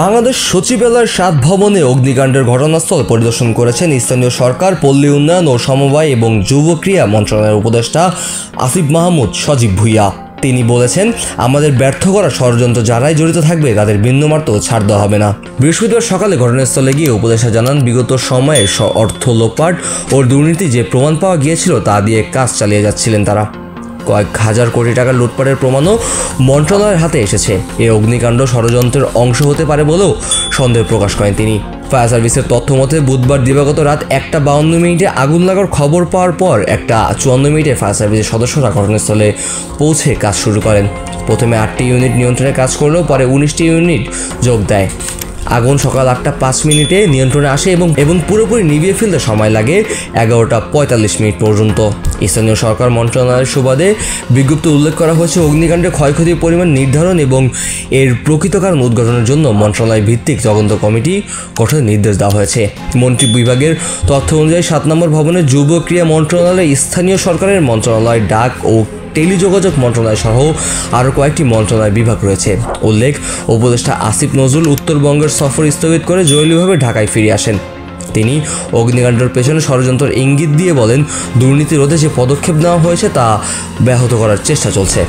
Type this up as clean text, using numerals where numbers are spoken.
বাংলাদেশ সচিবালয়ের ৭ ভবনে অগ্নিকাণ্ডের ঘটনাস্থল পরিদর্শন করেছেন স্থানীয় সরকার, পল্লী উন্নয়ন ও সমবায় এবং যুব ক্রীড়া মন্ত্রণালয়ের উপদেষ্টা আসিফ মাহমুদ সজীব ভুঁইয়া। তিনি বলেছেন, আমাদের ব্যর্থ করা ষড়যন্ত্র যারাই জড়িত থাকবে তাদের বিন্দুমাত্র ছাড় দেওয়া হবে না। বৃহস্পতিবার সকালে ঘটনাস্থলে গিয়ে উপদেষ্টা জানান, বিগত সময়ে অর্থ লোপাট ও দুর্নীতি যে প্রমাণ পাওয়া গিয়েছিল তা দিয়ে কাজ চালিয়ে যাচ্ছিলেন তারা। কয়েক হাজার কোটি টাকার লুটপাটের প্রমাণও মন্ত্রণালয়ের হাতে এসেছে। এই অগ্নিকাণ্ড ষড়যন্ত্রের অংশ হতে পারে বলেও সন্দেহ প্রকাশ করেন তিনি। ফায়ার সার্ভিসের তথ্য মতে বুধবার দিবাগত রাত 1:52 আগুন লাগার খবর পাওয়ার পর 1:54 ফায়ার সার্ভিসের সদস্যরা ঘটনাস্থলে পৌঁছে কাজ শুরু করেন। প্রথমে 8টি ইউনিট নিয়ন্ত্রণে কাজ করলেও পরে 19টি ইউনিট যোগ দেয়। আগুন সকাল 8:05 নিয়ন্ত্রণে আসে এবং পুরোপুরি নিভিয়ে ফেলতে সময় লাগে 11:45 পর্যন্ত। স্থানীয় সরকার মন্ত্রণালয়ের সুবাদে বিজ্ঞপ্তি উল্লেখ করা হয়েছে, অগ্নিকাণ্ডের ক্ষয়ক্ষতির পরিমাণ নির্ধারণ এবং এর প্রকৃত কারণ উদ্ঘাটনের জন্য মন্ত্রণালয় ভিত্তিক তদন্ত কমিটি গঠনের নির্দেশ দেওয়া হয়েছে। মন্ত্রী বিভাগের তথ্য অনুযায়ী 7 নম্বর ভবনে যুব ক্রীড়া মন্ত্রণালয়, স্থানীয় সরকারের মন্ত্রণালয়, ডাক ও টেলিযোগাযোগ মন্ত্রণালয় সহ আরও কয়েকটি মন্ত্রণালয় বিভাগ রয়েছে। উল্লেখ, উপদেষ্টা আসিফ নজরুল উত্তরবঙ্গের সফর স্থগিত করে জরুরিভাবে ঢাকায় ফিরে আসেন। তিনি অগ্নিকাণ্ডের পেছনে ষড়যন্ত্রের ইঙ্গিত দিয়ে বলেন, দুর্নীতি রোধে যে পদক্ষেপ নেওয়া হয়েছে তা ব্যাহত করার চেষ্টা চলছে।